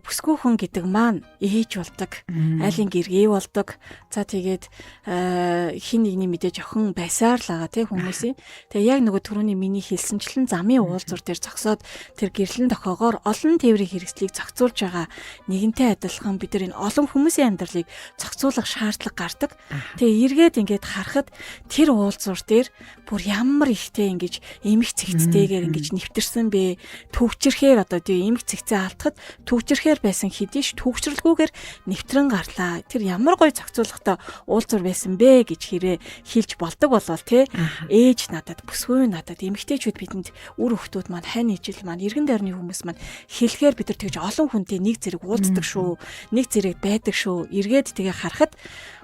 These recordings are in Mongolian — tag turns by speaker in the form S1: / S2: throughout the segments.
S1: Бүсгүй хүн гэдэг маань ээж болдог, айлын гэргээ болдог. За тэгээд хин нэгний мэдээж охин байсаар л байгаа тий хүмүүсийн. Тэгээ яг нөгөө түрүүний миний хэлсэнчлэн замын уулзуур дээр зогсоод тэр гэрлэн тохоогоор олон тээврийн хэрэгслийг зохицуулж байгаа нэгэнтэй адилхан бид нар энэ олон хүмүүсийн амьдралыг зохицуулах шаардлага гардаг. Тэгээ эргээд ингээд харахад тэр уулзуур дээр бүр ямар ихтэй ингэж эмх цэгцтэйгээр ингэж нэвтэрсэн бэ. Төвчрхээр одоо тий эмх цэгцээ алдахад төвчрхээр байсан хэдийш төвчрэлгүйгээр нэвтрэн гарлаа. Тэр ямар гоё зохицуулгатай уулзуур байсан бэ гэж хэрэг хэлж болдог болвол тий ээж надад бүсгүй надад эмэгтэйчүүд бидэнд үр хөвгтүүд маань хань ижил маань эргэн дайрны хүмүүс маань хэлэхээр бид нар тэгж олон хүнтэй нэг зэрэг уулздаг шүү. Нэг зэрэг байдаг шүү. Эргээд тэгээ харахад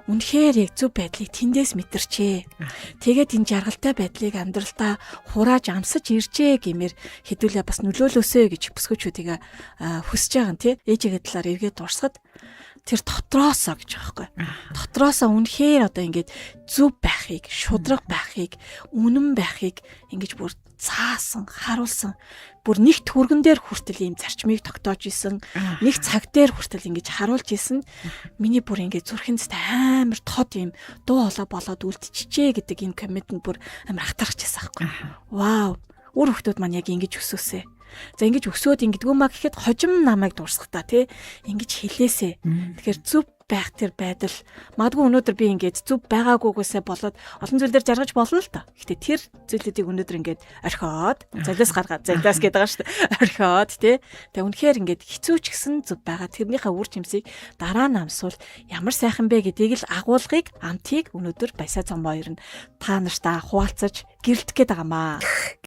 S1: үнэхээр яг зөв байдлыг тэндээс мэдэрчээ. Тэгээд энэ жаргалтай байдлыг амьдралдаа хурааж амсаж иржээ гэмээр хэдүүлээ бас нөлөөлөөсэй гэж бүсгүйчүүдийг хүсэж байгаа юм тий. Ээжигээ талаар эргээд дурсахад тэр дотроосоо гэж байгаа байхгүй. Дотроосоо үнэхээр одоо ингээд зөв байхыг, шудраг байхыг, үнэн байхыг ингэж бүр цаасан, харуулсан. Бүр нэг түргэн дээр хүртэл ийм зарчмыг тогтоож исэн, нэг цаг дээр хүртэл ингэж харуулж исэн. Миний бүр ингэж зүрхэнд амар тод ийм дуу хоолой болоод үлдчихжээ гэдэг энэ коммент бүр амар хатарчихсан байхгүй. Вау. Үр хөвгтүүд маань яг ингэж өсөөсэй. За ингэж өсөөд ингэдэггүй маа гэхэд хожим намайг дурсах та тий ингэж хэлээсэ. Тэгэхээр зөв байх тэр байдал магадгүй өнөөдөр би ингэж зөв байгаагүйгээсээ болоод олон зүйлээр жаргаж болно л та. Гэтэ тэр зүйлүүдийг өнөөдөр ингэж орхиод золиос гаргаад золиос гэдэг байгаа шүү дээ. Орхиод тий. Тэгээ үнэхээр ингэж хэцүү ч гэсэн зөв байгаа. Тэрнийхээ үр жимсийг дараа нь амсвал ямар сайхан бэ гэдгийг л агуулгыг амтыг өнөөдөр Баясаа цом хоёр нь та нартаа хуваалцаж гэрэлтэх гээд байгаамаа.